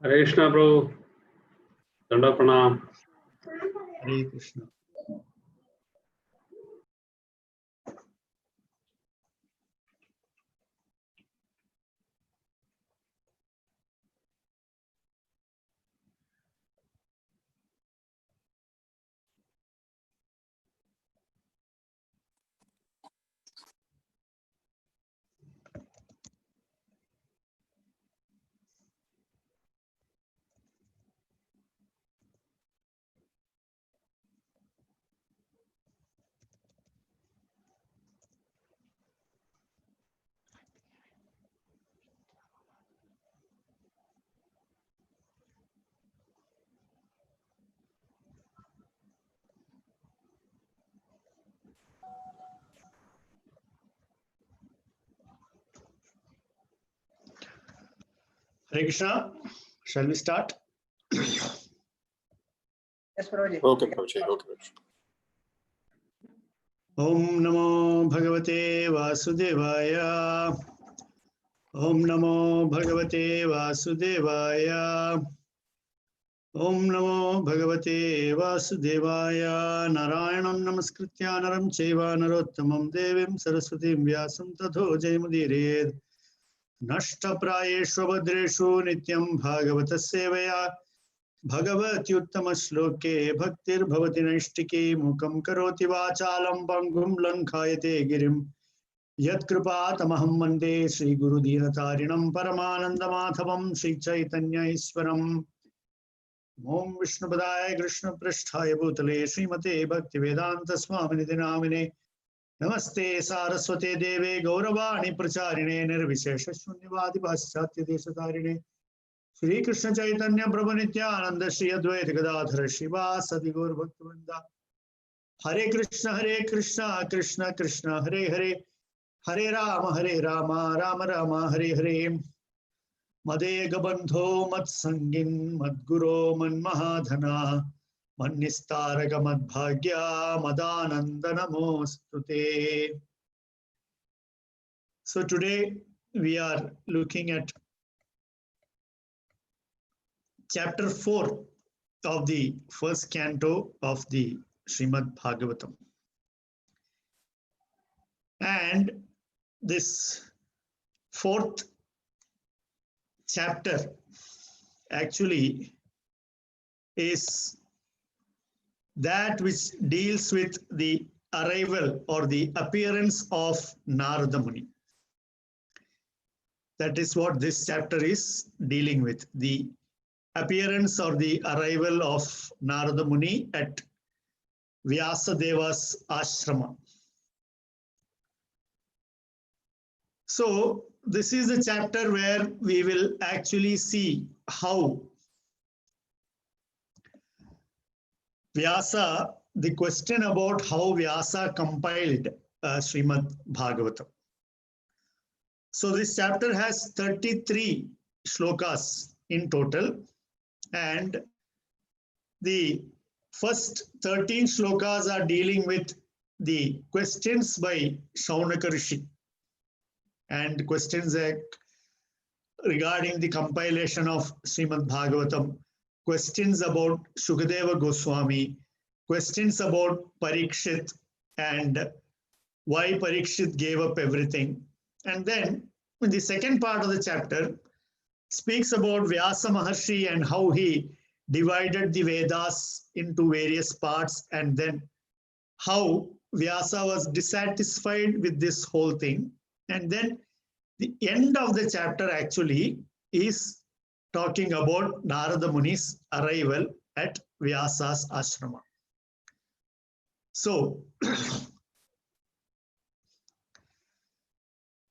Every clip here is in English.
Hare Krishna, Prabhu. Danda Pranam. Hare Krishna. Hare Krishna. Shall we start? Yes, Prabhuji. Okay, Prabhuji. Okay. Om Namo Bhagavate Vasudevaya. Om Namo Bhagavate Vasudevaya. Om Namo Bhagavate Vasudevaya. Narayanam Namaskritya Naram Chaiva Narottamam Devim Saraswatim Vyasam Tato Jayamudire. Nashtaprayeshu Bhadreshu Nityam Bhagavata Sevaya. Bhagavatyuttama shloke bhaktir bhavati naishtike mukam karoti vachalam pangum lankhayate girim yat kripatamaham vande Sri Guru Dinatarinam Paramanandamadhavam Sri Chaitanya Iswaram Om Vishnupadaya Krishna Prasthaya Bhutale Srimate Bhaktivedanta Swamini Namine Namaste Saraswate Deve Gauravani Pracharine Nirvishesha Shunyavadi Paschatya Desatarine Shri Krishna Chaitanya Prabhu Nityananda Shri Advaita Gadadhara Shiva Sadi Gaur Bhaktivinoda Hare Krishna Krishna Krishna Hare Hare Hare Rama Rama Rama Hare Hare Madega Bandho Mat Sangin Mad Guru Man Mahadhana Man Nistaraga Mad Bhagya Madananda Namostute. So today we are looking at Chapter 4 of the first canto of the Srimad Bhagavatam. And this fourth chapter actually is that which deals with the arrival or the appearance of Narada Muni. That is what this chapter is dealing with, the appearance or the arrival of Narada Muni at Vyasadeva's ashrama. So this is the chapter where we will actually see how Vyasa, the question about how Vyasa compiled Srimad Bhagavatam. So this chapter has 33 shlokas in total. And the first 13 shlokas are dealing with the questions by Shaunaka Rishi and questions regarding the compilation of Srimad Bhagavatam, questions about Shukadeva Goswami, questions about Parikshit and why Parikshit gave up everything. And then in the second part of the chapter, speaks about Vyasa Maharshi and how he divided the Vedas into various parts, and then how Vyasa was dissatisfied with this whole thing. And then the end of the chapter actually is talking about Narada Muni's arrival at Vyasa's ashrama. So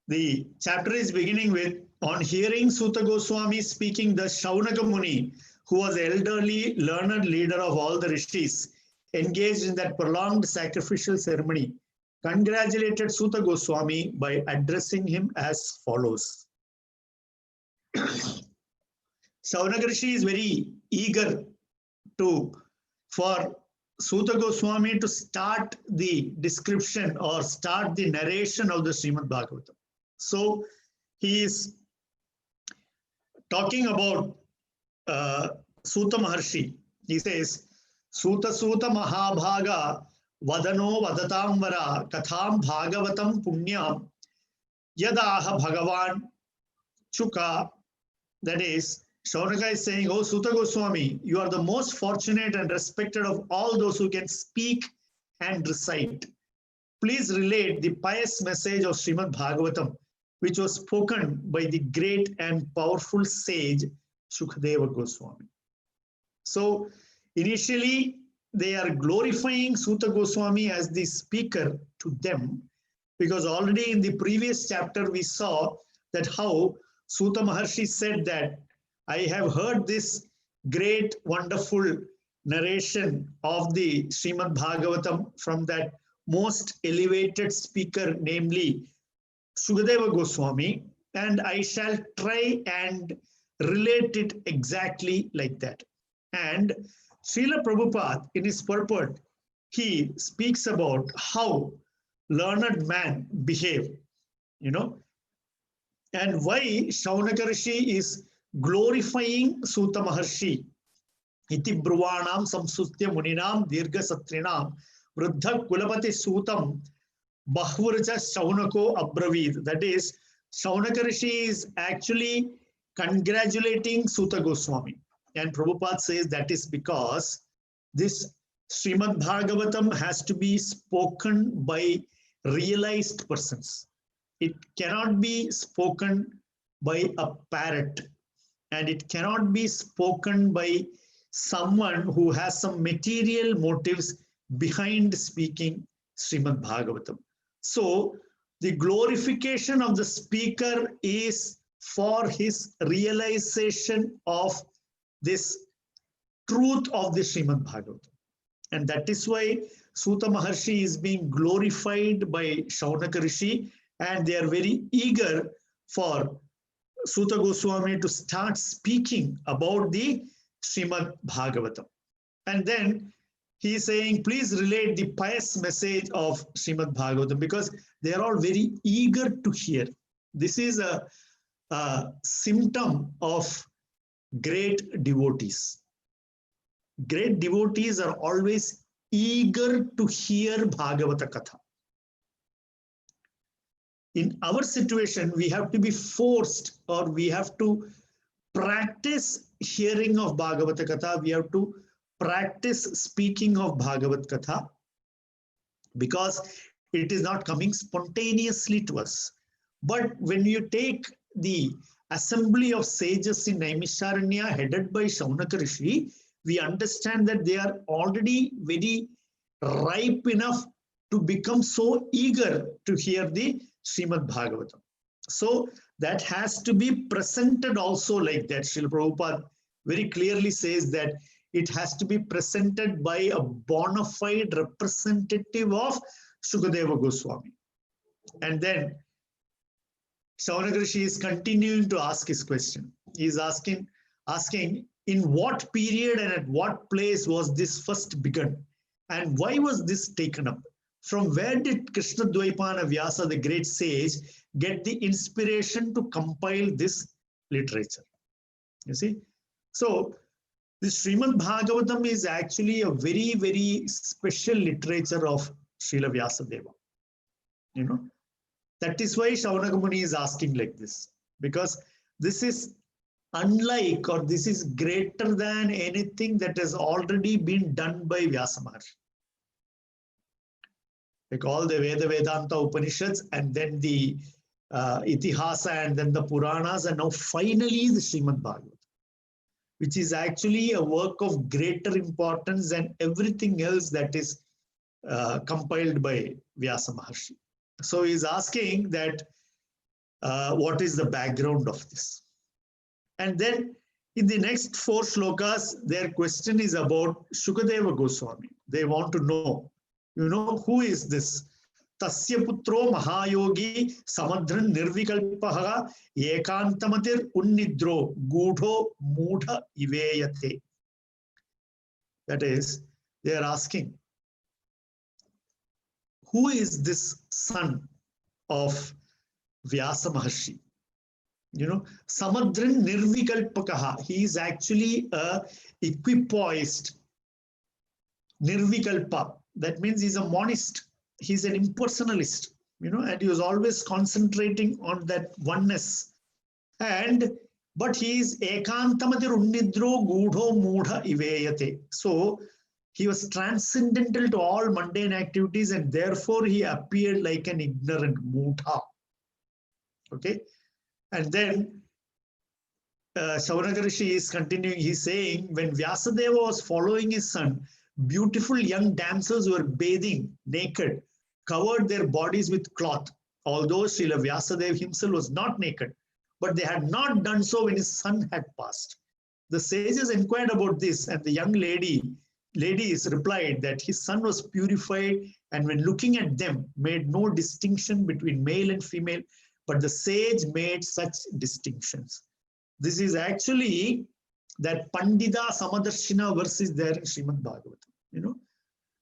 the chapter is beginning with, on hearing Suta Goswami speaking, the Shaunaka Muni, who was elderly, learned leader of all the rishis, engaged in that prolonged sacrificial ceremony, congratulated Suta Goswami by addressing him as follows. Shaunaka Rishi is very eager for Suta Goswami to start the description or start the narration of the Srimad Bhagavatam. So he is talking about Suta Maharshi. He says, Suta Suta Mahabhaga Vadano Vadatamvara Katham Bhagavatam Punyam Yadaha Bhagavan Chuka. That is, Shaunaka is saying, oh Suta Goswami, you are the most fortunate and respected of all those who can speak and recite. Please relate the pious message of Srimad Bhagavatam, which was spoken by the great and powerful sage Shukadeva Goswami. So initially, they are glorifying Suta Goswami as the speaker to them, because already in the previous chapter we saw that how Suta Maharshi said that I have heard this great, wonderful narration of the Srimad Bhagavatam from that most elevated speaker, namely Shukadeva Goswami, and I shall try and relate it exactly like that. And Srila Prabhupada, in his purport, he speaks about how learned man behave, and why Shaunaka Rishi is glorifying Suta Maharshi. Iti Bruvanam Samsustya Muninam Dirga Satrinam Vruddha Kulapati Sutam Bahvurja Shaunako Abravid. That is, Shaunaka Rishi is actually congratulating Suta Goswami. And Prabhupada says that is because this Srimad Bhagavatam has to be spoken by realized persons. It cannot be spoken by a parrot, and it cannot be spoken by someone who has some material motives behind speaking Srimad Bhagavatam. So the glorification of the speaker is for his realization of this truth of the Srimad Bhagavatam. And that is why Suta Maharshi is being glorified by Shaunaka Rishi, and they are very eager for Suta Goswami to start speaking about the Srimad Bhagavatam. And then he is saying, please relate the pious message of Srimad Bhagavatam, because they are all very eager to hear. This is a symptom of great devotees. Great devotees are always eager to hear Bhagavata Katha. In our situation, we have to be forced, or we have to practice hearing of Bhagavata Katha. We have to practice speaking of Bhagavat Katha, because it is not coming spontaneously to us. But when you take the assembly of sages in Naimisharanya headed by Shaunaka Rishi, we understand that they are already very ripe enough to become so eager to hear the Srimad Bhagavatam. So that has to be presented also like that. Srila Prabhupada very clearly says that it has to be presented by a bona fide representative of Shukadeva Goswami. And then Shaunaka Rishi is continuing to ask his question. He is asking in what period and at what place was this first begun? And why was this taken up? From where did Krishna Dvaipana Vyasa, the great sage, get the inspiration to compile this literature? You see? So, the Srimad Bhagavatam is actually a very, very special literature of Srila Vyasadeva. That is why Shaunaka Muni is asking like this, because this is unlike, or this is greater than anything that has already been done by Vyasa Maharshi. Like all the Veda, Vedanta, Upanishads, and then the Itihasa, and then the Puranas, and now finally the Srimad Bhagavatam, which is actually a work of greater importance than everything else that is compiled by Vyasa Maharshi. So he's asking that what is the background of this? And then in the next 4 shlokas, their question is about Shukadeva Goswami. They want to know, who is this? Tasya putro mahayogi samadran nirvikalpaha ekantamatir unnidro gudho mudha iveyate. That is, they are asking, who is this son of Vyasa Maharshi? Samadrin Nirvikalpakaha. He is actually a equipoised Nirvikalpa. That means he's a monist. He's an impersonalist, and he was always concentrating on that oneness. But he is Ekantamatir Unnidro Gudho Mudha Iveyate. So he was transcendental to all mundane activities, and therefore he appeared like an ignorant Mudha. Okay. And then Shaunaka Rishi is continuing. He's saying, when Vyasadeva was following his son, beautiful young damsels were bathing naked, covered their bodies with cloth, although Srila Vyasadeva himself was not naked. But they had not done so when his son had passed. The sages inquired about this, and the young ladies replied that his son was purified, and when looking at them, made no distinction between male and female, but the sage made such distinctions. This is actually that Pandita Samadarshina verse is there in Srimad Bhagavatam,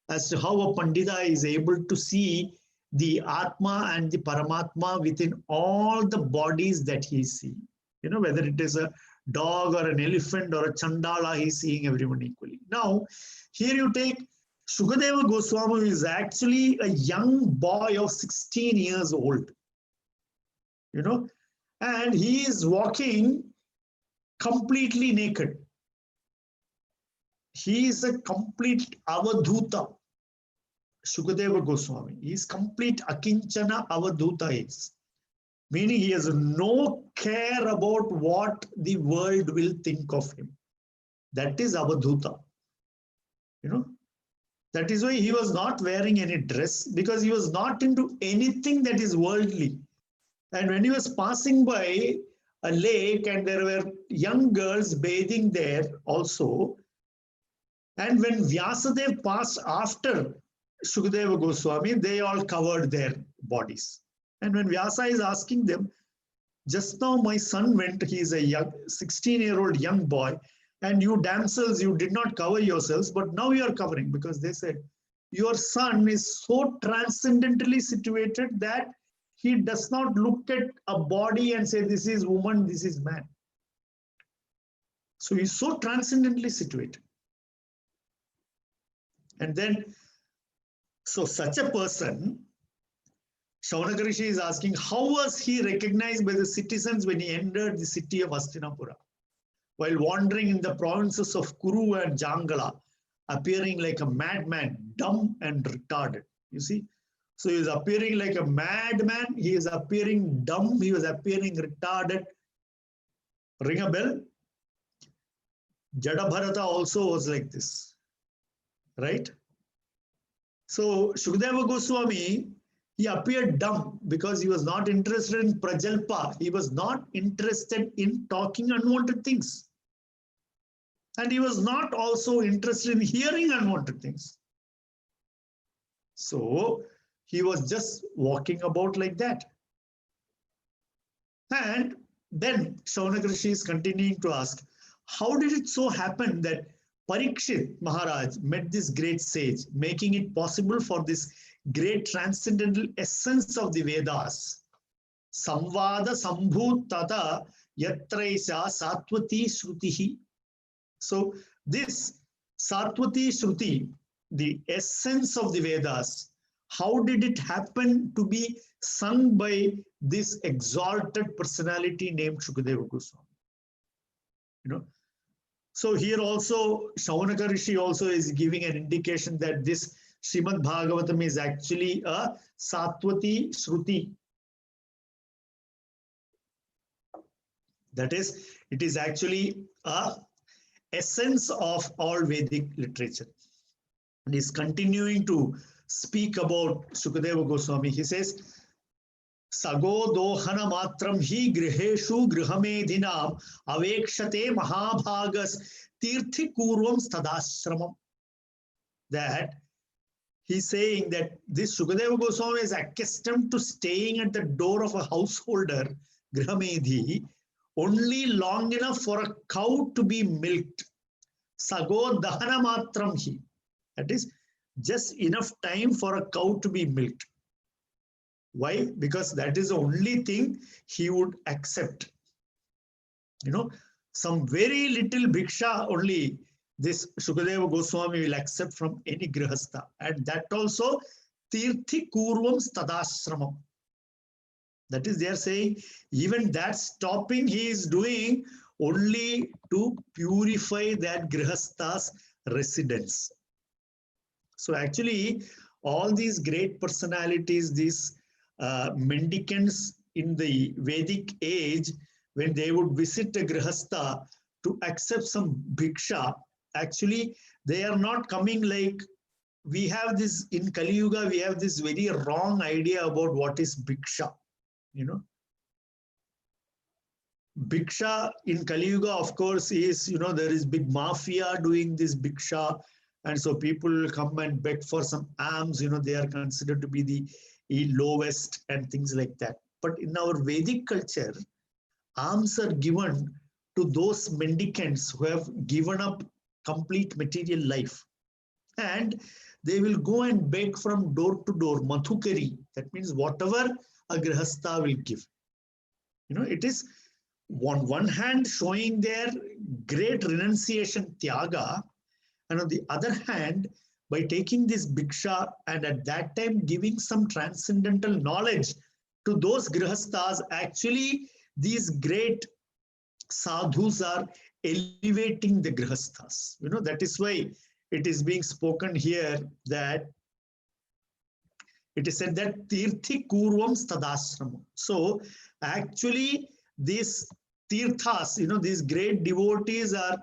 as to how a Pandita is able to see the Atma and the Paramatma within all the bodies that he is seeing. Whether it is a dog or an elephant or a Chandala, he is seeing everyone equally. Now, here you take Shukadeva Goswami, who is actually a young boy of 16 years old, and he is walking completely naked. He is a complete Avadhuta. Shukadeva Goswami. He is complete Akinchana Avadhuta is. Meaning he has no care about what the world will think of him. That is Avadhuta. That is why he was not wearing any dress, because he was not into anything that is worldly. And when he was passing by a lake and there were young girls bathing there also, and when Vyasadeva passed after Shukadeva Goswami, they all covered their bodies. And when Vyasa is asking them, just now my son went, he is a young 16-year-old young boy, and you damsels, you did not cover yourselves, but now you are covering, because they said, your son is so transcendently situated that he does not look at a body and say, this is woman, this is man. So he's so transcendently situated. And then, so such a person, Shaunaka Rishi is asking, how was he recognized by the citizens when he entered the city of Hastinapura? While wandering in the provinces of Kuru and Jangala, appearing like a madman, dumb and retarded. You see? So he is appearing like a madman, he is appearing dumb, he was appearing retarded. Ring a bell? Jadabharata also was like this. Right? So Shukadeva Goswami, he appeared dumb because he was not interested in Prajalpa. He was not interested in talking unwanted things. And he was not also interested in hearing unwanted things. So he was just walking about like that. And then Shaunaka Rishi is continuing to ask, how did it so happen that Parikshit Maharaj met this great sage, making it possible for this great transcendental essence of the Vedas? Samvada Sambhut Tata Yatraisa Satvati Shrutihi. So this Satvati Shruti, the essence of the Vedas, how did it happen to be sung by this exalted personality named Shukadeva Goswami? So here also, Shaunaka Rishi also is giving an indication that this Srimad Bhagavatam is actually a Satvati Shruti. That is, it is actually a essence of all Vedic literature. And he's continuing to speak about Shukadeva Goswami. He says, Sago dohana matram hi griheshu grihamedhinam avekshate mahabhagas tirthi kurvam stadashramam. That he's saying that this Shukadeva Goswami is accustomed to staying at the door of a householder, grihamedhi, only long enough for a cow to be milked. Sago dahana matram hi. That is just enough time for a cow to be milked. Why? Because that is the only thing he would accept. You know, some very little bhiksha only this Shukadeva Goswami will accept from any grihastha, and that also tirthi kurvam stadashramam. That is, they are saying even that stopping he is doing only to purify that grihastha's residence. So actually, all these great personalities, these mendicants in the Vedic age, when they would visit a grihastha to accept some bhiksha, actually they are not coming like we have this in Kali Yuga. We have this very wrong idea about what is bhiksha. You know, bhiksha in Kali Yuga, of course, is, you know, there is big mafia doing this bhiksha, and so people will come and beg for some alms. You know, they are considered to be the lowest and things like that. But in our Vedic culture, alms are given to those mendicants who have given up complete material life, and they will go and beg from door to door, madhukari. That means whatever a grihastha will give. You know, it is on one hand showing their great renunciation, tyaga, and on the other hand, by taking this bhiksha and at that time giving some transcendental knowledge to those grihasthas, actually these great sadhus are elevating the grihasthas. You know, that is why it is being spoken here that it is said that tirthi kurvam stadashramam. So actually these tirthas, you know, these great devotees are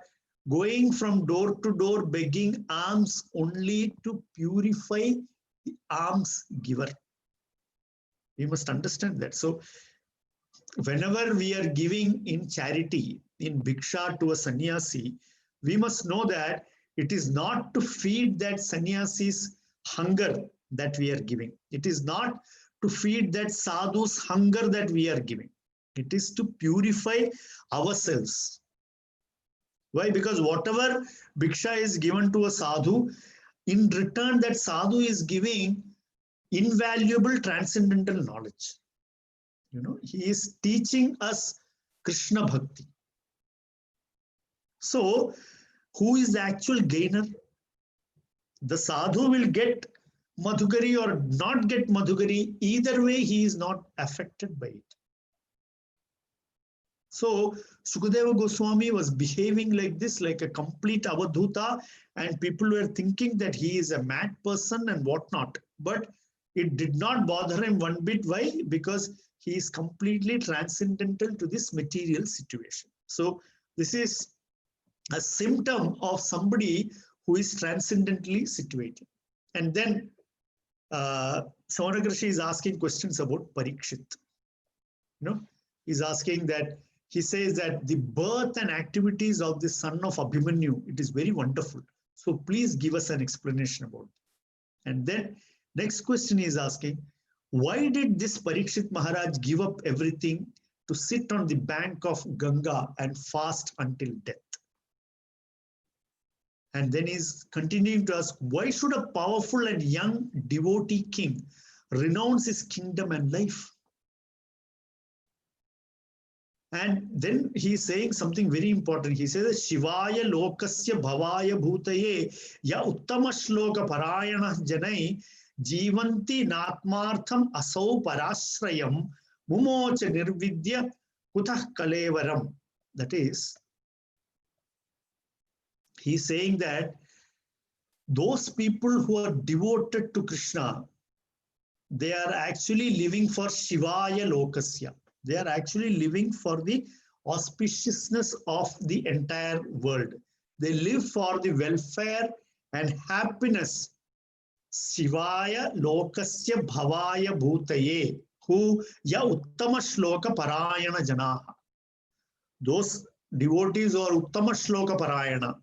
going from door to door begging alms only to purify the alms giver. We must understand that. So whenever we are giving in charity, in bhiksha to a sannyasi, we must know that it is not to feed that sannyasi's hunger that we are giving. It is not to feed that sadhu's hunger that we are giving. It is to purify ourselves. Why? Because whatever bhiksha is given to a sadhu, in return that sadhu is giving invaluable transcendental knowledge. You know, he is teaching us Krishna Bhakti. So, who is the actual gainer? The sadhu will get madhukari or not get madhukari. Either way, he is not affected by it. So, Shukadeva Goswami was behaving like this, like a complete avadhuta, and people were thinking that he is a mad person and whatnot. But it did not bother him one bit. Why? Because he is completely transcendental to this material situation. So, this is a symptom of somebody who is transcendently situated. And then Samaragarashi is asking questions about Parikshit. You know, he's asking that, he says that the birth and activities of the son of Abhimanyu, it is very wonderful. So please give us an explanation about it. And then next question he is asking, why did this Parikshit Maharaj give up everything to sit on the bank of Ganga and fast until death? And then he's continuing to ask, why should a powerful and young devotee king renounce his kingdom and life? And then he's saying something very important. He says, Shivaya lokasya bhavaya bhutaye ya uttama shloka parayana janai jivanti natmartham asau parashrayam mumocha nirvidya kutah kalevaram. That is, he's saying that those people who are devoted to Krishna, they are actually living for Shivaya lokasya. They are actually living for the auspiciousness of the entire world. They live for the welfare and happiness. Shivaya lokasya bhavaya bhutaye hu ya uttama shloka parayana janaha. Those devotees who are uttama shloka parayana,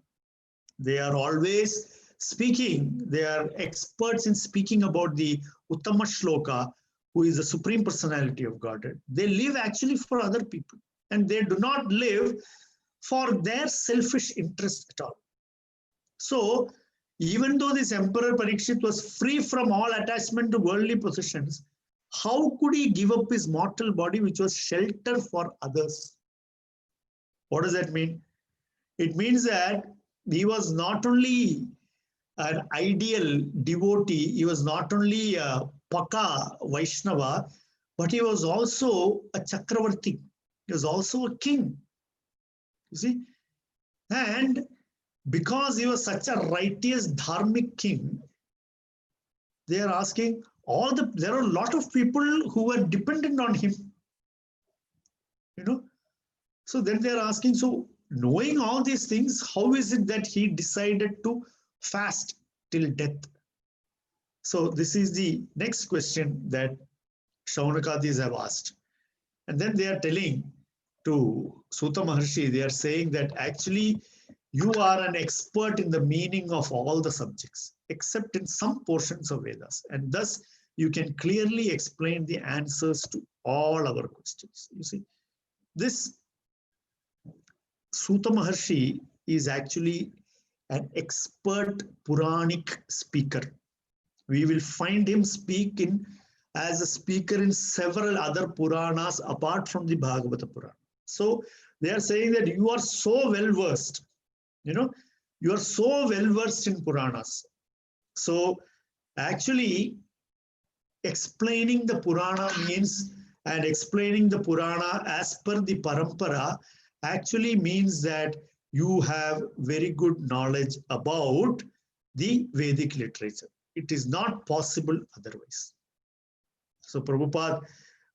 they are always speaking, they are experts in speaking about the uttama shloka, who is the Supreme Personality of Godhead. They live actually for other people, and they do not live for their selfish interest at all. So, even though this Emperor Parikshit was free from all attachment to worldly possessions, how could he give up his mortal body, which was shelter for others? What does that mean? It means that he was not only an ideal devotee, he was not only a Paka Vaishnava, but he was also a Chakravarti. He was also a king. You see? And because he was such a righteous dharmic king, they are asking there are a lot of people who were dependent on him. You know? So then they are asking, so knowing all these things, how is it that he decided to fast till death? So this is the next question that Shaunakadis have asked. And then they are telling to Suta Maharshi, they are saying that actually you are an expert in the meaning of all the subjects, except in some portions of Vedas. And thus you can clearly explain the answers to all our questions. You see, this Suta Maharshi is actually an expert Puranic speaker. We will find him as a speaker in several other Puranas apart from the Bhagavata Purana. So they are saying that you are so well versed, you are so well versed in Puranas. So actually explaining the Purana means, and explaining the Purana as per the Parampara actually means that you have very good knowledge about the Vedic literature. It is not possible otherwise. So Prabhupada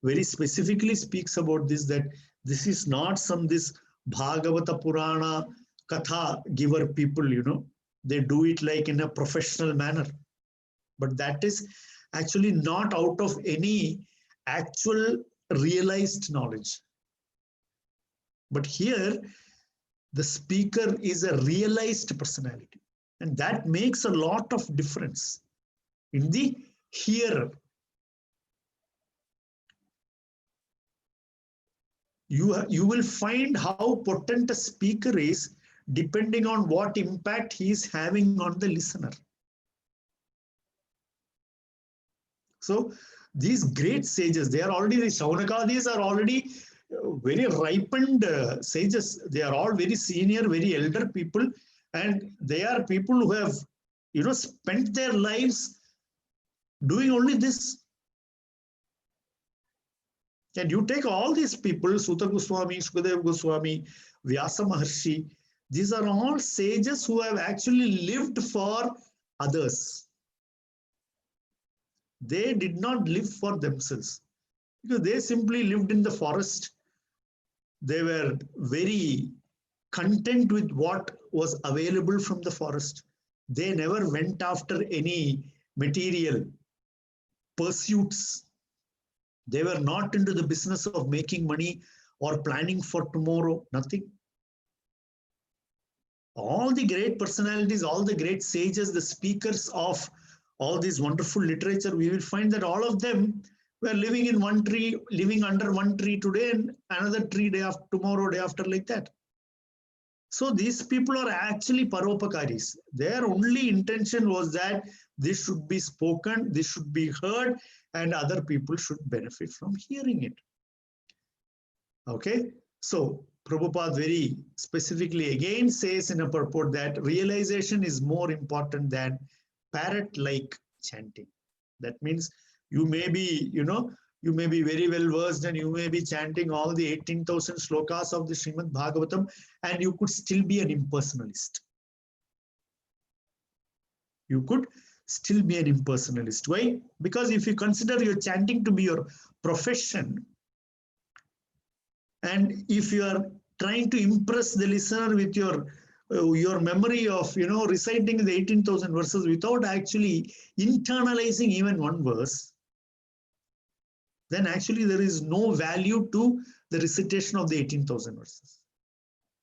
very specifically speaks about this, that this is not this Bhagavata Purana Katha giver people, they do it like in a professional manner. But that is actually not out of any actual realized knowledge. But here, the speaker is a realized personality. And that makes a lot of difference in the hearer. You will find how potent a speaker is depending on what impact he is having on the listener. So these great sages, the Shaunakadis are already very ripened sages. They are all very senior, very elder people, and they are people who have, spent their lives doing only this. And you take all these people, Suta Goswami, Shukadeva Goswami, Vyasa Maharshi, these are all sages who have actually lived for others. They did not live for themselves, because they simply lived in the forest. They were very content with what was available from the forest. They never went after any material pursuits. They were not into the business of making money or planning for tomorrow, nothing. All the great personalities, all the great sages, the speakers of all this wonderful literature, we will find that all of them were living in one tree, living under one tree today and another tree day after, tomorrow, day after, like that. So these people are actually Paropakaris. Their only intention was that this should be spoken, this should be heard, and other people should benefit from hearing it. Okay, so Prabhupada very specifically again says in a purport that realization is more important than parrot-like chanting. That means you may be, you may be very well versed and you may be chanting all the 18,000 slokas of the Srimad Bhagavatam, and you could still be an impersonalist. You could still be an impersonalist. Why? Because if you consider your chanting to be your profession, and if you are trying to impress the listener with your memory of, reciting the 18,000 verses without actually internalizing even one verse, then actually there is no value to the recitation of the 18,000 verses.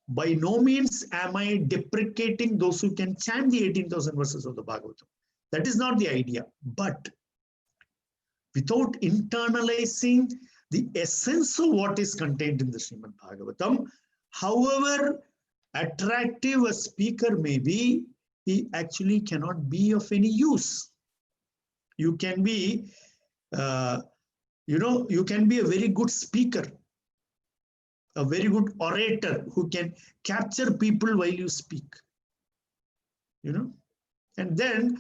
By no means am I deprecating those who can chant the 18,000 verses of the Bhagavatam. That is not the idea. But without internalizing the essence of what is contained in the Srimad Bhagavatam, however attractive a speaker may be, he actually cannot be of any use. You can be, you can be a very good speaker, a very good orator who can capture people while you speak, you know. And then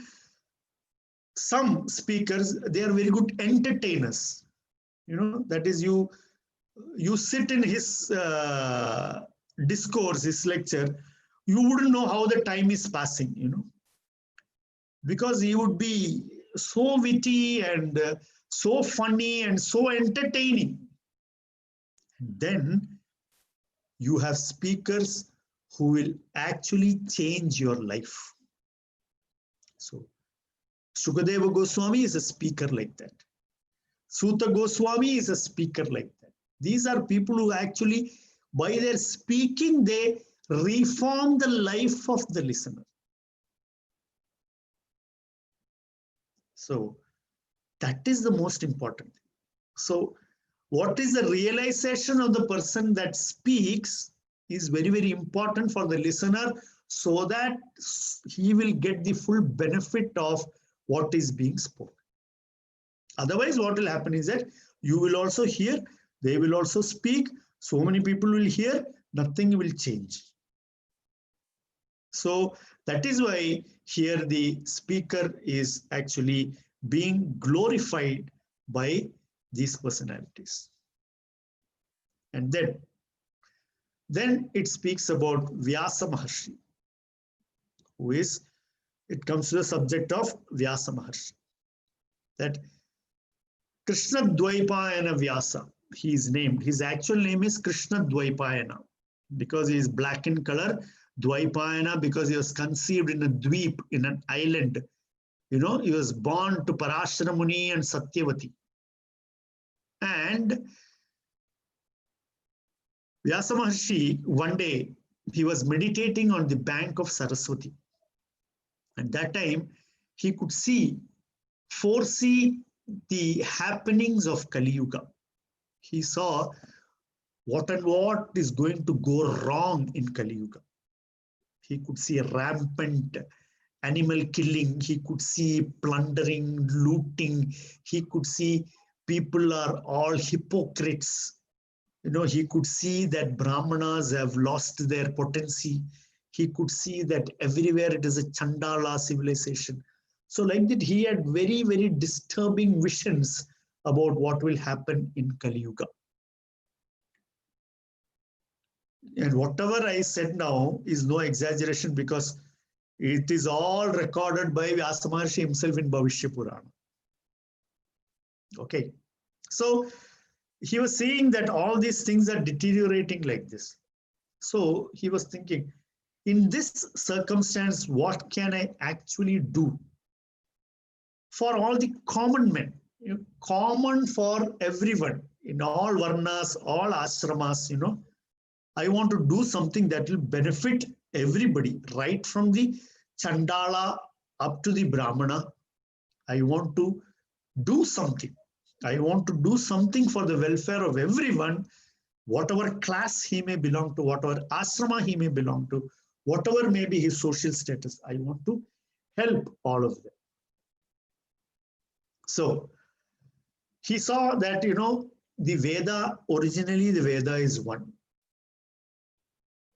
some speakers, they are very good entertainers, you know, that is you sit in his discourse, his lecture, you wouldn't know how the time is passing, you know, because he would be so witty and so funny and so entertaining. Then you have speakers who will actually change your life. So Shukadeva Goswami is a speaker like that. Suta Goswami is a speaker like that. These are people who actually, by their speaking, they reform the life of the listener. So that is the most important thing. So what is the realization of the person that speaks is very, very important for the listener, so that he will get the full benefit of what is being spoken. Otherwise, what will happen is that you will also hear, they will also speak, so many people will hear, nothing will change. So that is why here the speaker is actually being glorified by these personalities. And then it speaks about Vyasa Maharshi, who is, it comes to the subject of Vyasa Maharshi, that Krishna Dvaipayana Vyasa, he is named. His actual name is Krishna Dvaipayana because he is black in color. Dvaipayana because he was conceived in a dweep, in an island. You know, he was born to Parashara Muni and Satyavati. And Vyasa Maharshi, one day, he was meditating on the bank of Saraswati. At that time, he could foresee the happenings of Kali Yuga. He saw what is going to go wrong in Kali Yuga. He could see rampant animal killing. He could see plundering, looting. He could see people are all hypocrites. You know, he could see that Brahmanas have lost their potency. He could see that everywhere it is a Chandala civilization. So like that, he had very, very disturbing visions about what will happen in Kali Yuga. And whatever I said now is no exaggeration, because it is all recorded by Vyasa Maharshi himself in Bhavishya Purana. Okay. So he was saying that all these things are deteriorating like this. So he was thinking, in this circumstance, what can I actually do for all the common men, you know, common for everyone in all varnas, all ashramas, you know, I want to do something that will benefit everybody, right from the Chandala up to the Brahmana. I want to do something. I want to do something for the welfare of everyone, whatever class he may belong to, whatever ashrama he may belong to, whatever may be his social status. I want to help all of them. So he saw that, you know, the Veda, originally the Veda is one.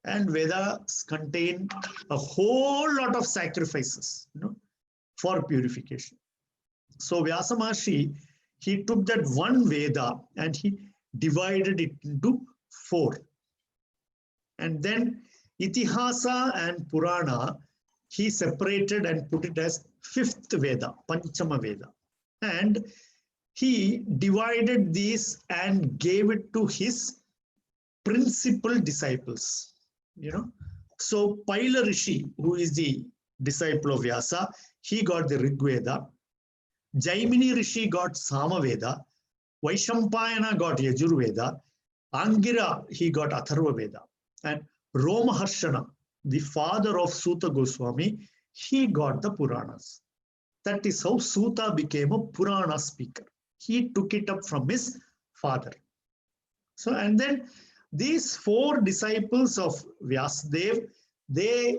And Vedas contain a whole lot of sacrifices, you know, for purification. So Vyasa Maharshi, he took that one Veda and he divided it into 4. And then Itihasa and Purana, he separated and put it as 5th Veda, Panchama Veda. And he divided these and gave it to his principal disciples. You know, so Paila Rishi, who is the disciple of Vyasa, he got the Rig Veda. Jaimini Rishi got Samaveda. Vaishampayana got Yajur Veda. Angira, he got Atharva Veda. And Romaharshana, the father of Suta Goswami, he got the Puranas. That is how Suta became a Purana speaker. He took it up from his father. So, and then these 4 disciples of Vyasadeva, they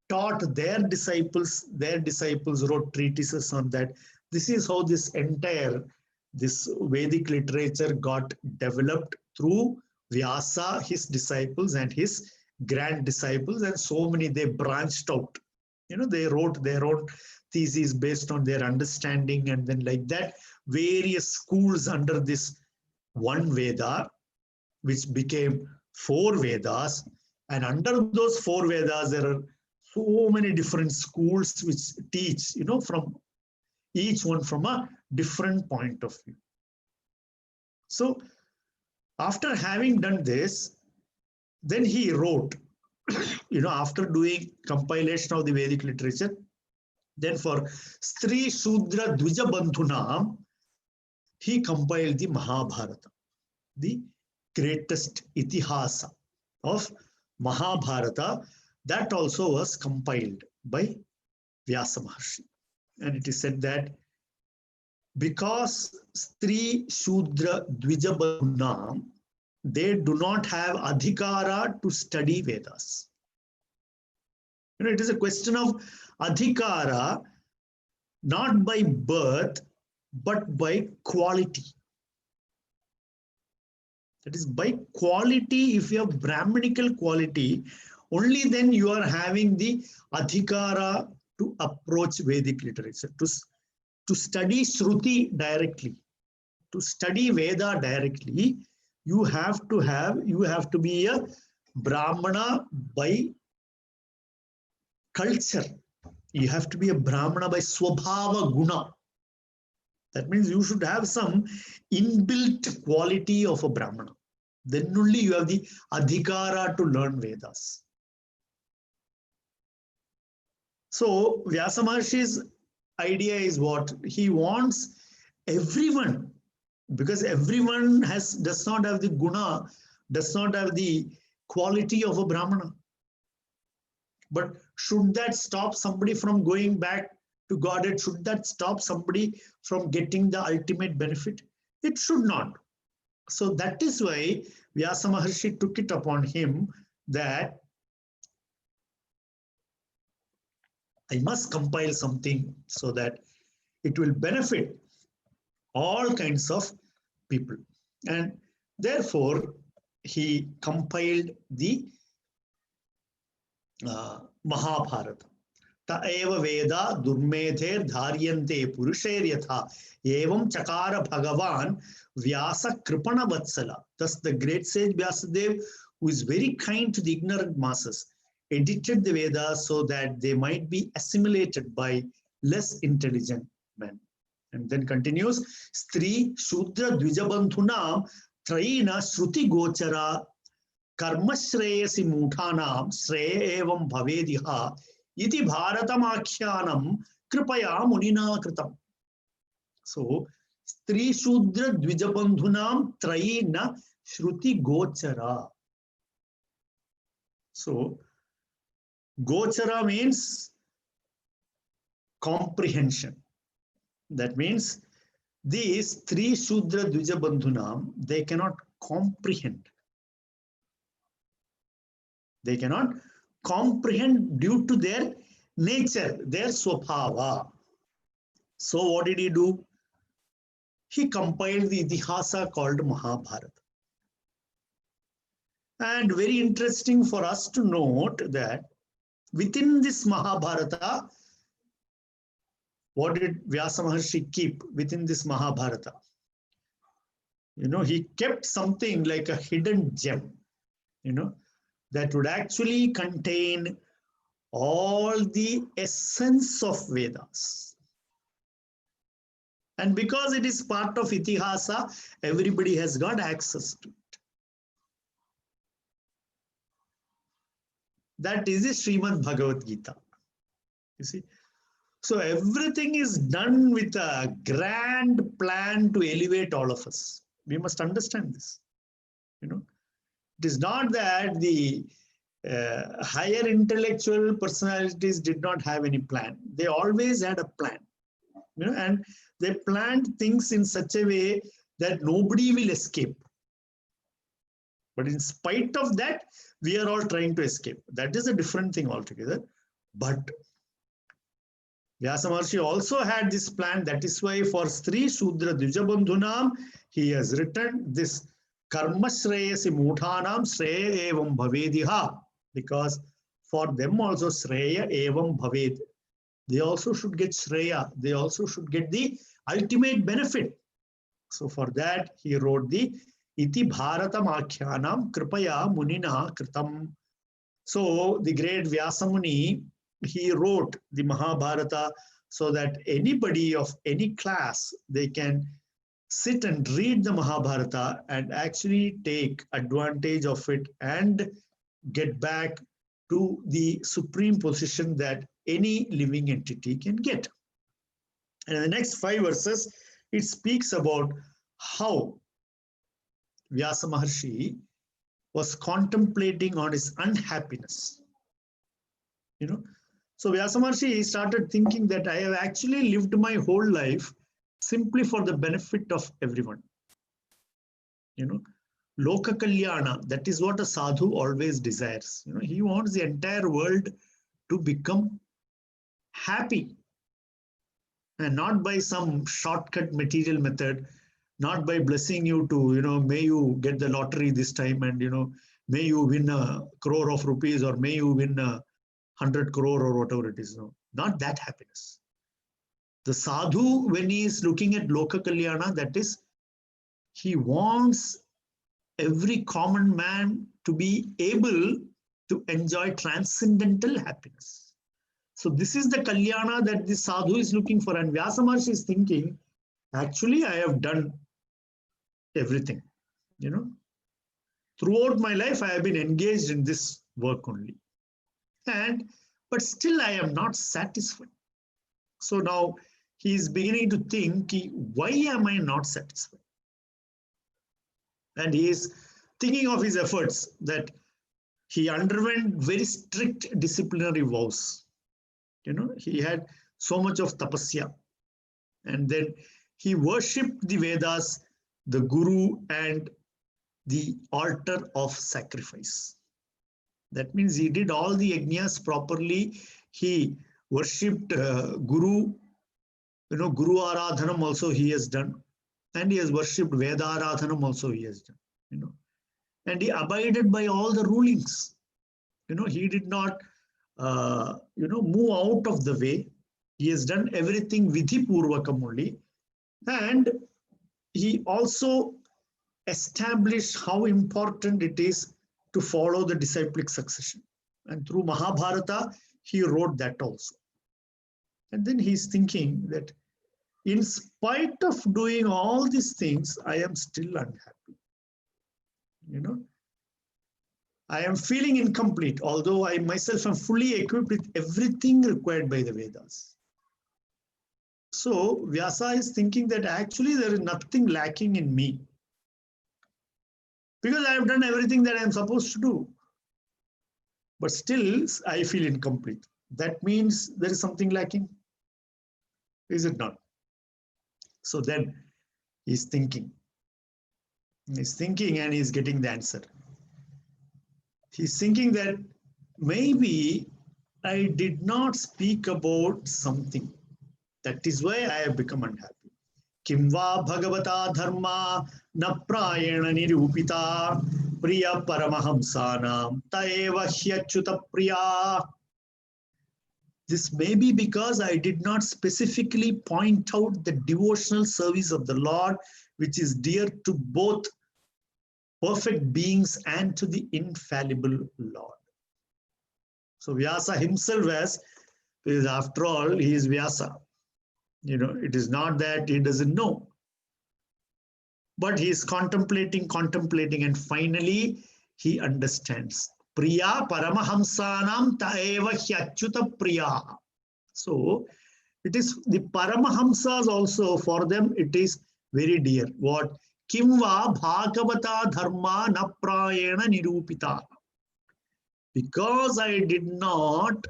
taught their disciples wrote treatises on that. This is how this Vedic literature got developed through Vyasa, his disciples and his grand disciples, and so many, they branched out. They wrote their own theses based on their understanding, and then like that, various schools under this one Veda, which became 4 Vedas. And under those 4 Vedas, there are so many different schools which teach, from each one from a different point of view. So after having done this, then he wrote, after doing compilation of the Vedic literature, then for Stri Shudra Dvija Bandhunam, he compiled the Mahabharata, the greatest itihasa of Mahabharata. That also was compiled by Vyasa Maharshi. And it is said that because Stri Shudra Dvija Bandhunam, they do not have adhikara to study Vedas. It is a question of adhikara, not by birth, but by quality. That is, by quality, if you have Brahmanical quality, only then you are having the adhikara to approach Vedic literature, to study Shruti directly, to study Veda directly. You have to be a Brahmana by culture. You have to be a Brahmana by Swabhava Guna. That means you should have some inbuilt quality of a Brahmana. Then only you have the adhikara to learn Vedas. So Vyasa Maharshi's idea is what? He wants everyone, because everyone does not have the guna, does not have the quality of a Brahmana. But should that stop somebody from going back to Godhead? Should that stop somebody from getting the ultimate benefit? It should not. So that is why Vyasa Maharshi took it upon him that I must compile something so that it will benefit all kinds of people. And therefore, he compiled the Mahabharata. Ta eva Veda durmedher dharyante purusher yatha evam chakara bhagavan Vyasa kripana vatsala. Thus the great sage Vyasadeva, who is very kind to the ignorant masses, edited the Vedas so that they might be assimilated by less intelligent men. And then continues, Stri Shudra Dvijabandhunam Traina Shruti Gochara Karma Shreyasi Muthanam Shreye Evam Bhavediha Iti Bharatam Akhyanam Kripaya Munina Kritam. So, Stri Shudra Dvijabandhunam Traina Shruti Gochara. So, Gochara means comprehension. That means these 3 Shudra Dvija Bandhunam, they cannot comprehend. They cannot comprehend due to their nature, their swabhava. So what did he do? He compiled the Itihasa called Mahabharata. And very interesting for us to note that within this Mahabharata, what did Vyasa Maharshi keep within this Mahabharata? He kept something like a hidden gem, that would actually contain all the essence of Vedas. And because it is part of Itihasa, everybody has got access to it. That is the Srimad Bhagavad Gita. You see? So everything is done with a grand plan to elevate all of us. We must understand this. It is not that the higher intellectual personalities did not have any plan. They always had a plan. And they planned things in such a way that nobody will escape. But in spite of that, we are all trying to escape. That is a different thing altogether. But Vyasa Maharshi also had this plan. That is why for Stri Shudra Dvijabandhunam, he has written this karma shreyasi mudhanam shreya evam bhavediha, because for them also shreya evam bhaved. They also should get shreya. They also should get the ultimate benefit. So for that he wrote the iti bharatam akyanam kripaya munina kritam. So the great Vyasamuni, he wrote the Mahabharata so that anybody of any class, they can sit and read the Mahabharata and actually take advantage of it and get back to the supreme position that any living entity can get. And in the next 5 verses, it speaks about how Vyasa Maharshi was contemplating on his unhappiness. So Vyasa Maharshi started thinking that I have actually lived my whole life simply for the benefit of everyone. Loka Kalyana, that is what a sadhu always desires. He wants the entire world to become happy, and not by some shortcut material method, not by blessing you to, may you get the lottery this time and, may you win 1 crore of rupees, or may you win 100 crore or whatever it is. No, not that happiness. The sadhu, when he is looking at Loka Kalyana, that is, he wants every common man to be able to enjoy transcendental happiness. So this is the Kalyana that the sadhu is looking for. And Vyasa Maharshi is thinking, actually, I have done everything. Throughout my life, I have been engaged in this work only. But still, I am not satisfied. So now he is beginning to think, why am I not satisfied? And he is thinking of his efforts, that he underwent very strict disciplinary vows. He had so much of tapasya. And then he worshipped the Vedas, the Guru, and the altar of sacrifice. That means he did all the yajnas properly. He worshipped Guru. Guru Aradhanam also he has done. And he has worshipped Veda Aradhanam also he has done. And he abided by all the rulings. He did not, move out of the way. He has done everything vidhi purvakam only. And he also established how important it is to follow the disciplic succession. And through Mahabharata, he wrote that also. And then he's thinking that in spite of doing all these things, I am still unhappy. I am feeling incomplete, although I myself am fully equipped with everything required by the Vedas. So Vyasa is thinking that actually there is nothing lacking in me, because I have done everything that I am supposed to do. But still, I feel incomplete. That means there is something lacking. Is it not? So then he's thinking. He's thinking and he's getting the answer. He's thinking that maybe I did not speak about something. That is why I have become unhappy. Kimva bhagavata dharma na prayena nirupita priya paramahamsanam taeva hyachyuta priya. This may be because I did not specifically point out the devotional service of the Lord, which is dear to both perfect beings and to the infallible Lord. So Vyasa himself because after all, he is Vyasa. It is not that he doesn't know. But he is contemplating, and finally he understands. Priya paramahamsanam taeva hyachyuta priya. So it is the paramahamsas also, for them it is very dear. What? Kimva bhagavata dharma na prayena nirupita. Because I did not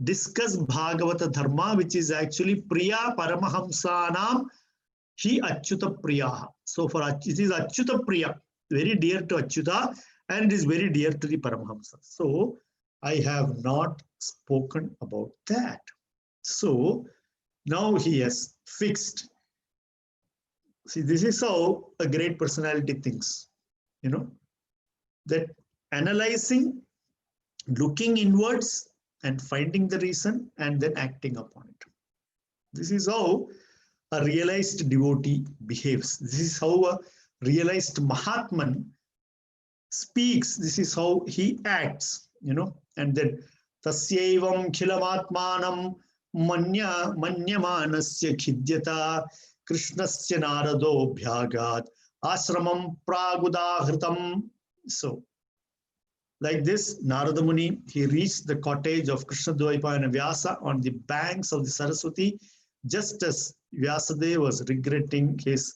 discuss Bhagavata dharma, which is actually Priya Paramahamsanam Hi Achyuta Priya. So for it is Achyuta Priya, very dear to Achyuta, and it is very dear to the Paramahamsa. So I have not spoken about that. So now he has fixed See, this is how a great personality thinks, you know, that analyzing, looking inwards and finding the reason and then acting upon it. This is how a realized devotee behaves. This is how a realized Mahatman speaks. This is how he acts, you know, and then Tasyaivam khilamatmanam manyamanasya khidyata krishnasya narado bhyagat ashramam pragudahritam. So, like this, Narada Muni, he reached the cottage of Krishna Dvaipayana Vyasa on the banks of the Saraswati, just as Vyasadeva was regretting his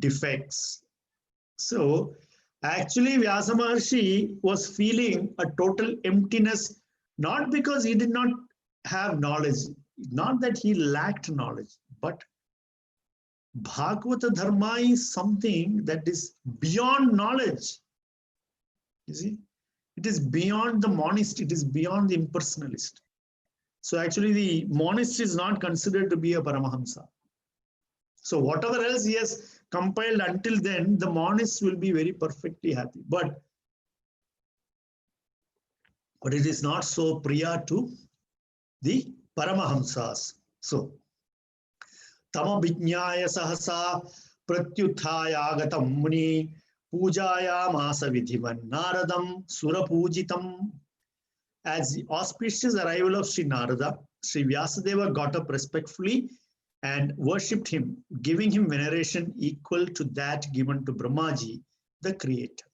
defects. So, actually, Vyasa Maharshi was feeling a total emptiness, not because he did not have knowledge, not that he lacked knowledge, but Bhagavata Dharma is something that is beyond knowledge. You see? It is beyond the monist, it is beyond the impersonalist. So actually the monist is not considered to be a Paramahamsa. So whatever else he has compiled until then, the monist will be very perfectly happy. But it is not so priya to the Paramahamsas. So, Tamabhijnaya sahasa pratyuthayagatam muni Pujayamasa vidhivan Naradam Surapujitam. As the auspicious arrival of Sri Narada, Sri Vyasadeva got up respectfully and worshipped him, giving him veneration equal to that given to Brahmaji, the creator.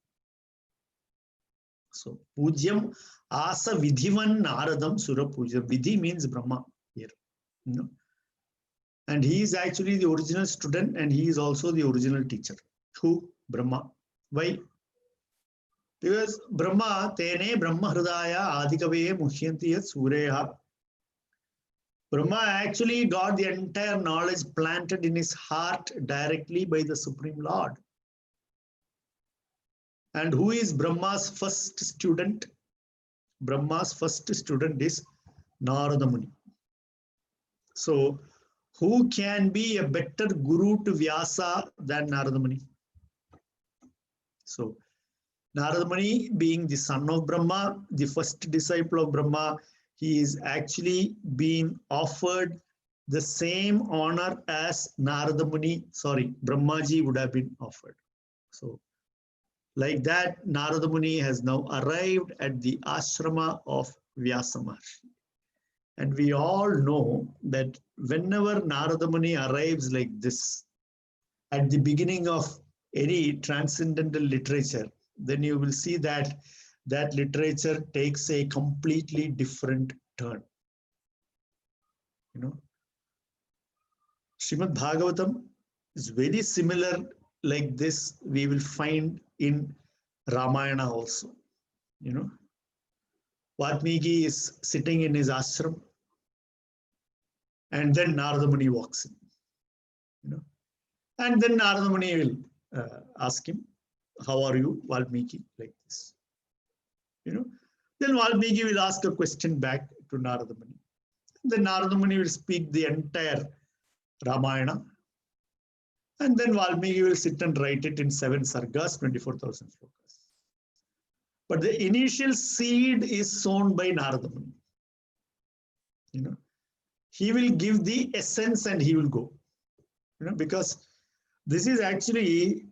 So, Pujyam Asa Vidhivan Naradam Surapujam. Vidhi means Brahma here. You know? And he is actually the original student and he is also the original teacher. Who? Brahma. Why? Because Brahma, Tene Brahma Hridaya Adikave Muhyanti Yat Sureha. Brahma actually got the entire knowledge planted in his heart directly by the Supreme Lord. And who is Brahma's first student? Brahma's first student is Narada Muni. So, who can be a better guru to Vyasa than Narada Muni? So, Narada Muni being the son of Brahma, the first disciple of Brahma, he is actually being offered the same honor as Narada Muni, Brahmaji would have been offered. So, like that, Narada Muni has now arrived at the ashrama of Vyasa Maharshi. And we all know that whenever Narada Muni arrives like this, at the beginning of any transcendental literature, then you will see that that literature takes a completely different turn. You know, Srimad Bhagavatam is very similar like this we will find in Ramayana also. You know, Valmiki is sitting in his ashram and then Narada Muni walks in. You know, and then Narada Muni will ask him, how are you, Valmiki, like this. You know, then Valmiki will ask a question back to Narada Muni. Then Narada Muni will speak the entire Ramayana. And then Valmiki will sit and write it in 7 sargas, 24,000 slokas. But the initial seed is sown by Narada Muni. You know, he will give the essence and he will go. You know, because this is actually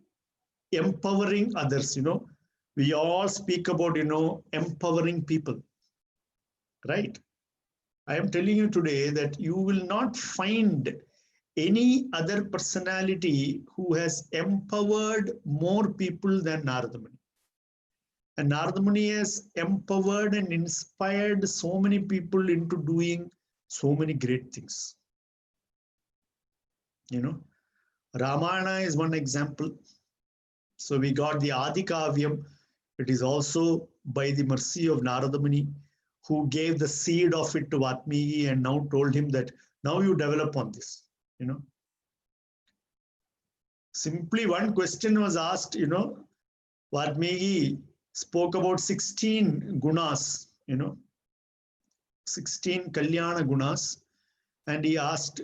empowering others. You know, we all speak about, you know, empowering people, right? I am telling you today that you will not find any other personality who has empowered more people than Narada Muni. And Narada Muni has empowered and inspired so many people into doing so many great things. You know, Ramayana is one example. So we got the Adi Kavyam. It is also by the mercy of Narada Muni, who gave the seed of it to Valmiki and now told him that now you develop on this. You know, simply one question was asked. You know, Valmiki spoke about 16 gunas, you know, 16 Kalyana gunas, and he asked,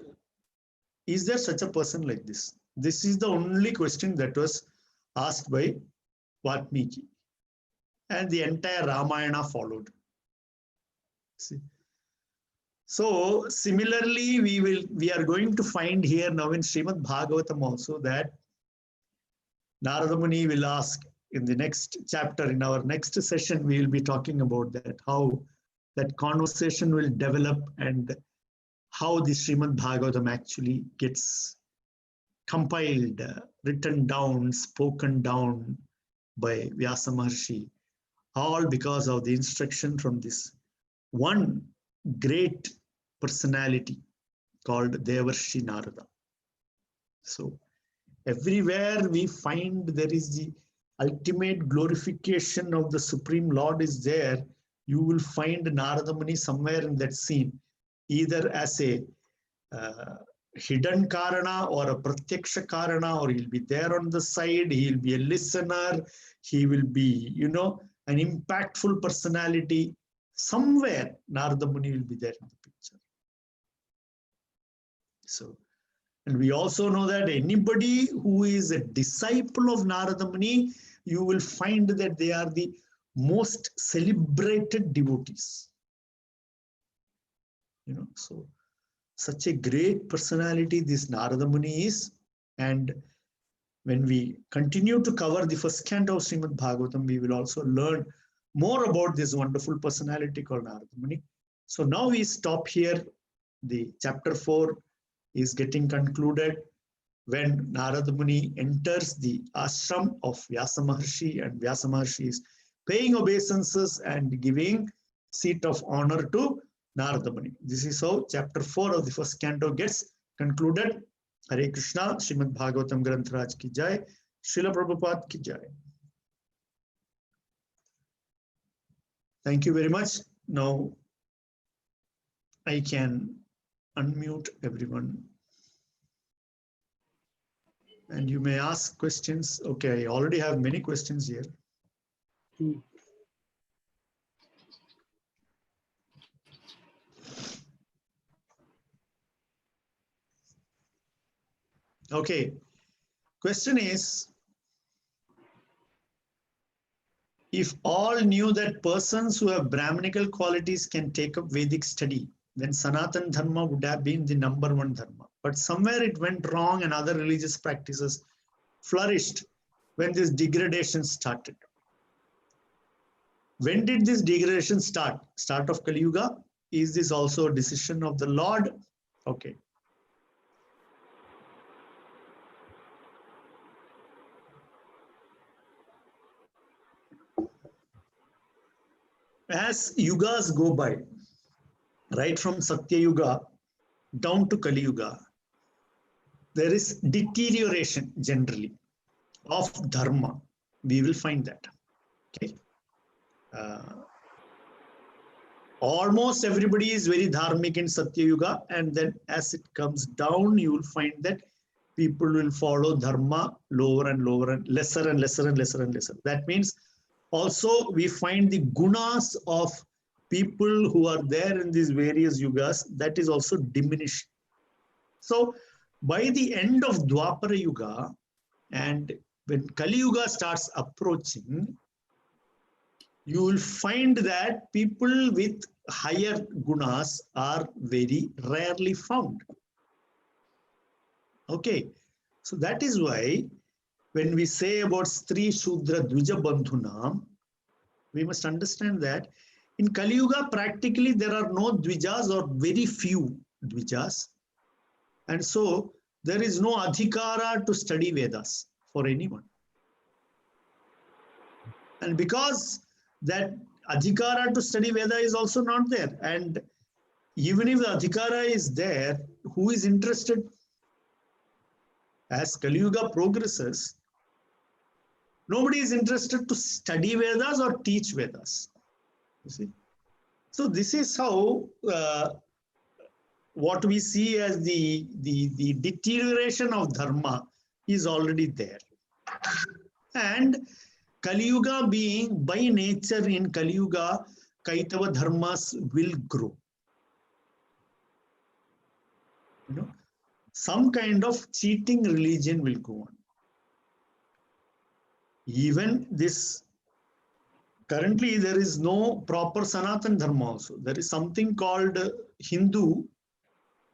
is there such a person like this? This is the only question that was asked by Valmiki. And the entire Ramayana followed. See? So similarly, we are going to find here now in Srimad Bhagavatam also that Narada Muni will ask in the next chapter, in our next session, we will be talking about that, how that conversation will develop and how the Srimad Bhagavatam actually gets compiled, written down, spoken down by Vyasa Maharshi, all because of the instruction from this one great personality called Devarshi Narada. So everywhere we find there is the ultimate glorification of the Supreme Lord is there, you will find Narada Muni somewhere in that scene, either as a hidden Karana or a Pratyaksha Karana, or he'll be there on the side, he'll be a listener, he will be, an impactful personality. Somewhere Narada Muni will be there in the picture. So, and we also know that anybody who is a disciple of Narada Muni, you will find that they are the most celebrated devotees. So such a great personality this Narada Muni is. And when we continue to cover the first canto of Srimad Bhagavatam, we will also learn more about this wonderful personality called Narada Muni. So now we stop here. The chapter 4 is getting concluded when Narada Muni enters the ashram of Vyasa Maharshi, and Vyasa Maharshi is paying obeisances and giving seat of honor to Narada Muni. This is how chapter 4 of the first canto gets concluded. Hare Krishna, Srimad Bhagavatam Granth ki jai, Srila Prabhupada ki jai. Thank you very much. Now I can unmute everyone. And you may ask questions. Okay, I already have many questions here. Okay, question is, if all knew that persons who have Brahminical qualities can take up Vedic study, then Sanatana Dharma would have been the #1 Dharma. But somewhere it went wrong and other religious practices flourished when this degradation started. When did this degradation start? Start of Kali Yuga? Is this also a decision of the Lord? Okay. As yugas go by, right from Satya Yuga down to Kali Yuga, there is deterioration generally of dharma. We will find that. Okay. Almost everybody is very dharmic in Satya Yuga, and then as it comes down, you will find that people will follow dharma lower and lower and lesser and lesser and lesser and lesser. That means also we find the gunas of people who are there in these various yugas, that is also diminished. So by the end of Dwapara Yuga, and when Kali Yuga starts approaching, you will find that people with higher gunas are very rarely found. Okay, so that is why when we say about Stri Shudra Dvija Bandhunam, we must understand that in Kali Yuga, practically there are no Dvijas or very few Dvijas. And so there is no Adhikara to study Vedas for anyone. And because that Adhikara to study Veda is also not there. And even if the Adhikara is there, who is interested? As Kali Yuga progresses, nobody is interested to study Vedas or teach Vedas. You see? So this is how what we see as the deterioration of dharma is already there. And Kali Yuga being by nature, in Kali Yuga, Kaitava dharmas will grow. some kind of cheating religion will go on. Even this, currently there is no proper Sanatan Dharma also. There is something called Hindu,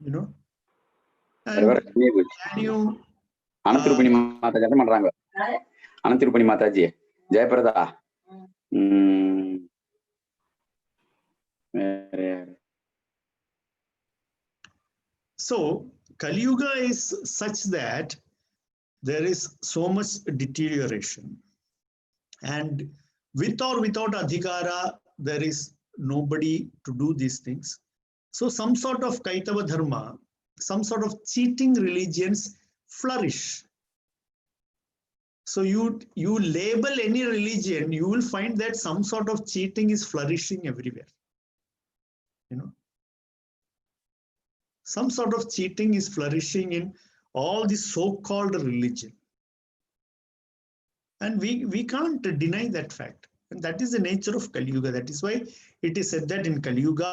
you know. And can you அனந்திருப்பணி மாதா ஜெபம் பண்றாங்க. அனந்திருப்பணி Mataji Jayaprada. So Kali Yuga is such that there is so much deterioration, and with or without adhikara, there is nobody to do these things. So some sort of Kaitava Dharma, some sort of cheating religions flourish. So you label any religion, you will find that some sort of cheating is flourishing everywhere. You know, some sort of cheating is flourishing in all the so-called religion. And we can't deny that fact. And that is the nature of Kali Yuga. That is why it is said that in Kali Yuga,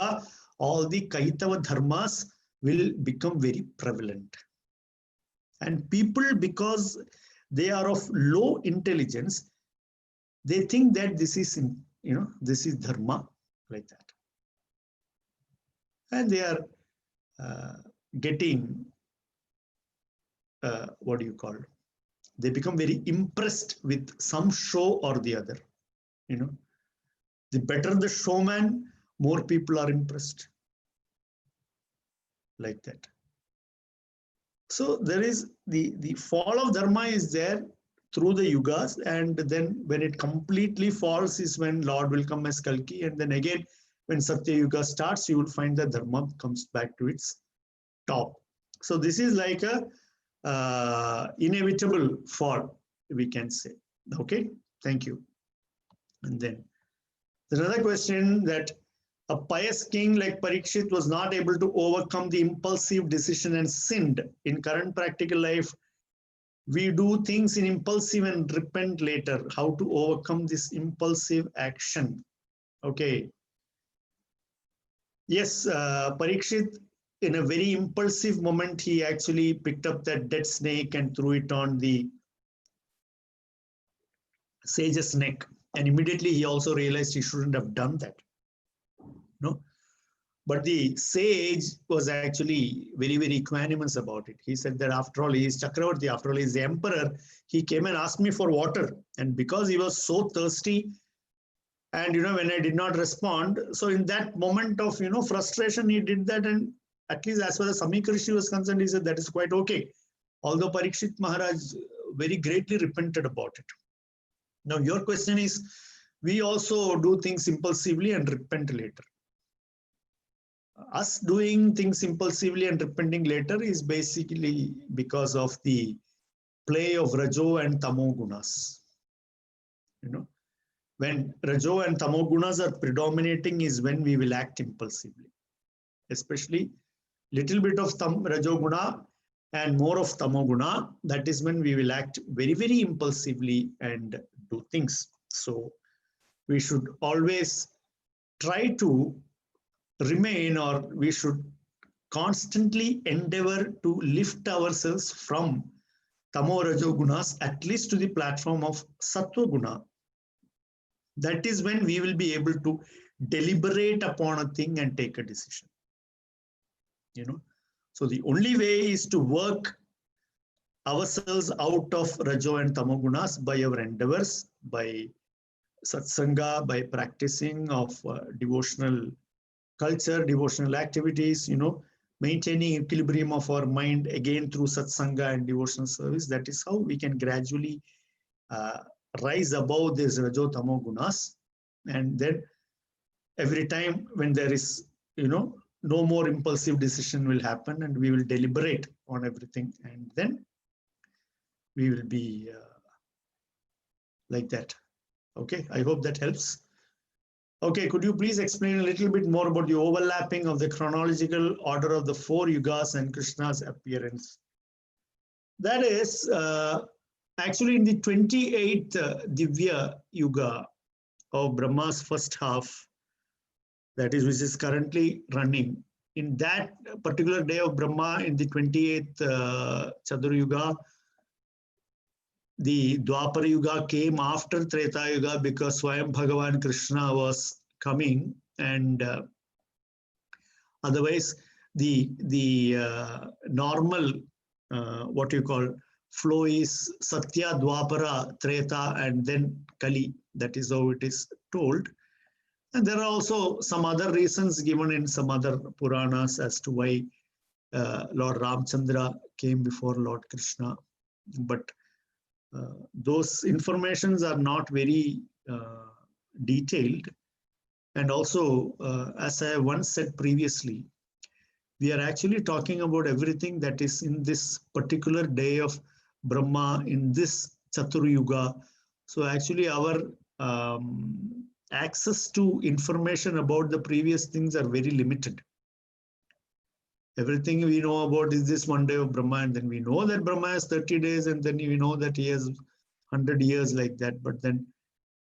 all the Kaitava Dharmas will become very prevalent. And people, because they are of low intelligence, they think that this is, you know, this is Dharma, like that. And they are getting, what do you call it? They become very impressed with some show or the other. You know, the better the showman, more people are impressed. Like that. So there is the fall of Dharma is there through the yugas, and then when it completely falls is when Lord will come as Kalki, and then again when Satya Yuga starts, you will find that Dharma comes back to its top. So this is like a inevitable fall, we can say. Okay, thank you. And then there's another question, that a pious king like Parikshit was not able to overcome the impulsive decision and sinned. In current practical life, we do things in impulsive and repent later. How to overcome this impulsive action? Okay. Yes, Parikshit, in a very impulsive moment, he actually picked up that dead snake and threw it on the sage's neck. And immediately he also realized he shouldn't have done that. No, but the sage was actually very, very equanimous about it. He said that after all, he is Chakravarti, after all, he is the emperor. He came and asked me for water. And because he was so thirsty, and, you know, when I did not respond, so in that moment of, you know, frustration, he did that. And at least as far as Samika Rishi was concerned, he said that is quite okay. Although Parikshit Maharaj very greatly repented about it. Now, your question is, we also do things impulsively and repent later. Us doing things impulsively and repenting later is basically because of the play of Rajo and Tamo Gunas. You know, when Rajo and Tamo Gunas are predominating is when we will act impulsively. Especially little bit of Rajo Guna and more of Tamo Guna, that is when we will act very, very impulsively and do things. So we should always try to remain, or we should constantly endeavor to lift ourselves from Tamo Rajo Gunas at least to the platform of Sattva Guna. That is when we will be able to deliberate upon a thing and take a decision. You know, so the only way is to work ourselves out of Rajo and Tamo Gunas by our endeavors, by satsanga, by practicing of devotional culture, devotional activities, you know, maintaining equilibrium of our mind again through satsanga and devotional service. That is how we can gradually rise above this Rajo Tamo Gunas. And then every time when there is, you know, no more impulsive decision will happen, and we will deliberate on everything, and then we will be like that. Okay, I hope that helps. Okay, could you please explain a little bit more about the overlapping of the chronological order of the 4 yugas and Krishna's appearance? That is actually in the 28th Divya Yuga of Brahma's first half, that is, which is currently running. in that particular day of Brahma, in the 28th Chatur Yuga, the Dwapara Yuga came after Treta Yuga because Swayam Bhagavan Krishna was coming, and otherwise the normal what you call flow is Satya, Dwapara, Treta, and then Kali. That is how it is told. And there are also some other reasons given in some other Puranas as to why Lord Ramchandra came before Lord Krishna. But those informations are not very detailed. And also, as I once said previously, we are actually talking about everything that is in this particular day of Brahma, in this Chatur Yuga. So actually our access to information about the previous things are very limited. Everything we know about is this one day of Brahma, and then we know that Brahma has 30 days, and then we know that he has 100 years like that. But then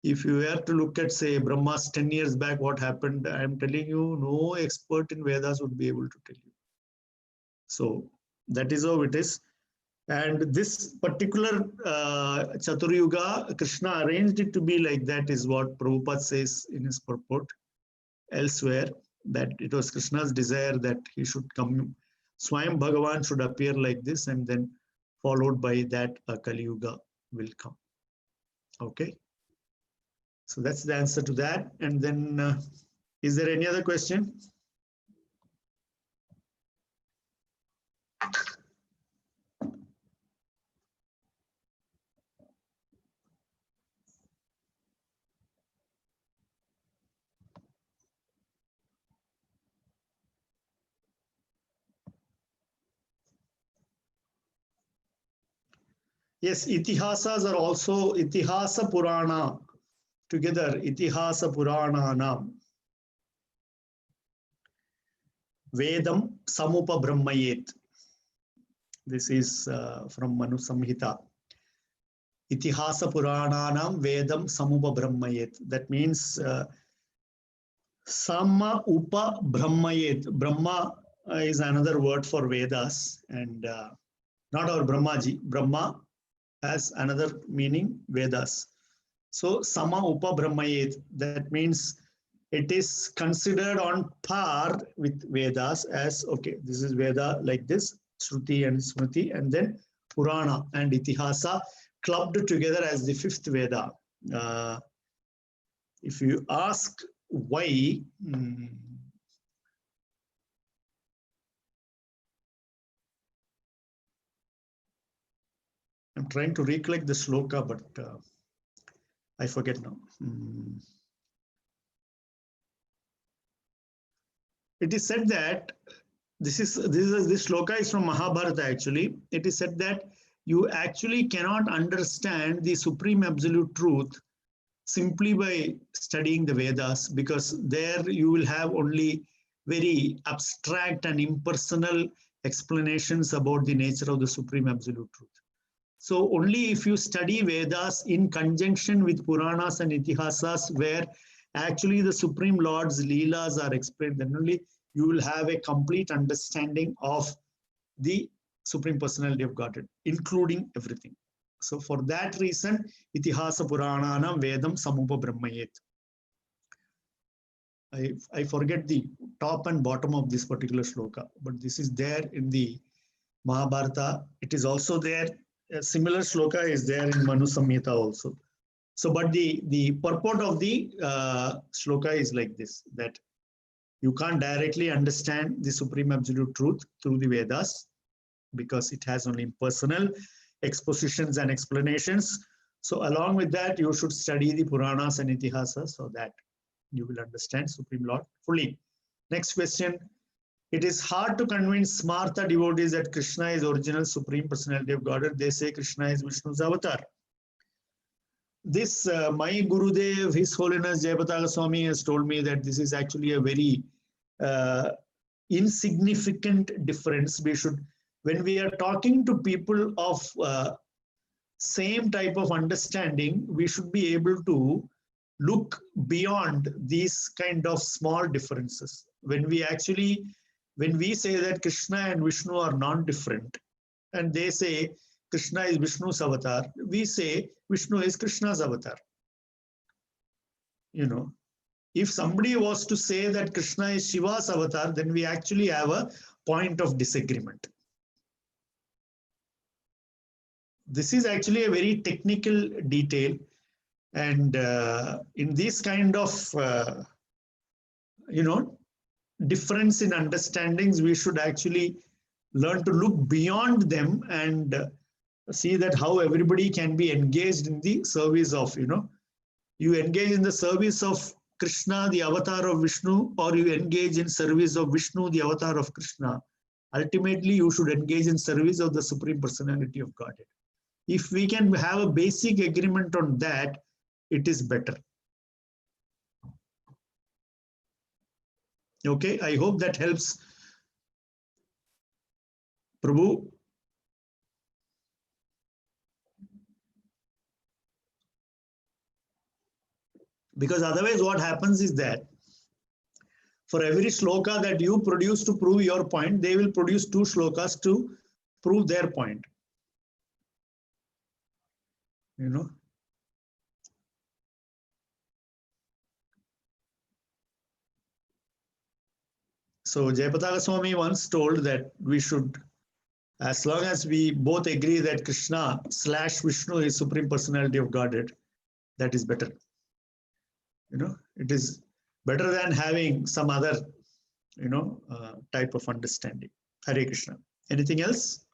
if you were to look at, say, Brahma's 10 years back, what happened, I am telling you, no expert in Vedas would be able to tell you. So that is how it is. And this particular Chatur Yuga, Krishna arranged it to be like that, is what Prabhupada says in his purport elsewhere, that it was Krishna's desire that he should come, Swayam Bhagavan should appear like this, and then followed by that Kali Yuga will come. Okay. So that's the answer to that. And then is there any other question? Yes, itihasas are also Itihasa Purana. Together, Itihasa Purananam. Vedam Samupa Brahmayet. This is from Manu Samhita. Itihasa Purananam Vedam Samupa Brahmayet. That means Sama Upa Brahmayet. Brahma is another word for Vedas, and not our Brahmaji. Brahma has another meaning, Vedas. So Sama Upa Brahmayet, that means it is considered on par with Vedas as, okay, this is Veda like this, Shruti and Smriti, and then Purana and Itihasa clubbed together as the fifth Veda. If you ask why, I'm trying to recollect the shloka, but I forget now. It is said that this shloka is from Mahabharata actually. It is said that you actually cannot understand the supreme absolute truth simply by studying the Vedas, because there you will have only very abstract and impersonal explanations about the nature of the supreme absolute truth. So only if you study Vedas in conjunction with Puranas and Itihasas, where actually the Supreme Lord's Leelas are explained, then only you will have a complete understanding of the Supreme Personality of Godhead, including everything. So for that reason, Itihasa Purananam Vedam Samupa Brahmayet. I forget the top and bottom of this particular shloka, but this is there in the Mahabharata. It is also there. A similar shloka is there in Manu Samhita also. So, but the purport of the shloka is like this, that you can't directly understand the Supreme Absolute Truth through the Vedas, because it has only impersonal expositions and explanations. So along with that, you should study the Puranas and Itihasas so that you will understand Supreme Lord fully. Next question. It is hard to convince Smartha devotees that Krishna is original Supreme Personality of Godhead. They say Krishna is Vishnu's avatar. This, my Gurudev, His Holiness Jayapataka Swami, has told me that this is actually a very insignificant difference. We should, when we are talking to people of same type of understanding, we should be able to look beyond these kind of small differences. When we actually when we say that Krishna and Vishnu are non-different, and they say Krishna is Vishnu's avatar, we say Vishnu is Krishna's avatar. You know, if somebody was to say that Krishna is Shiva's avatar, then we actually have a point of disagreement. This is actually a very technical detail, and in this kind of difference in understandings, we should actually learn to look beyond them and see that how everybody can be engaged in the service of, you engage in the service of Krishna, the avatar of Vishnu, or you engage in service of Vishnu, the avatar of Krishna. Ultimately, you should engage in service of the Supreme Personality of Godhead. If we can have a basic agreement on that, it is better. Okay, I hope that helps. Prabhu. Because otherwise what happens is that for every shloka that you produce to prove your point, they will produce 2 shlokas to prove their point. So Jayapataka Swami once told that we should, as long as we both agree that Krishna / Vishnu is Supreme Personality of Godhead, that is better. It is better than having some other, type of understanding. Hare Krishna. Anything else?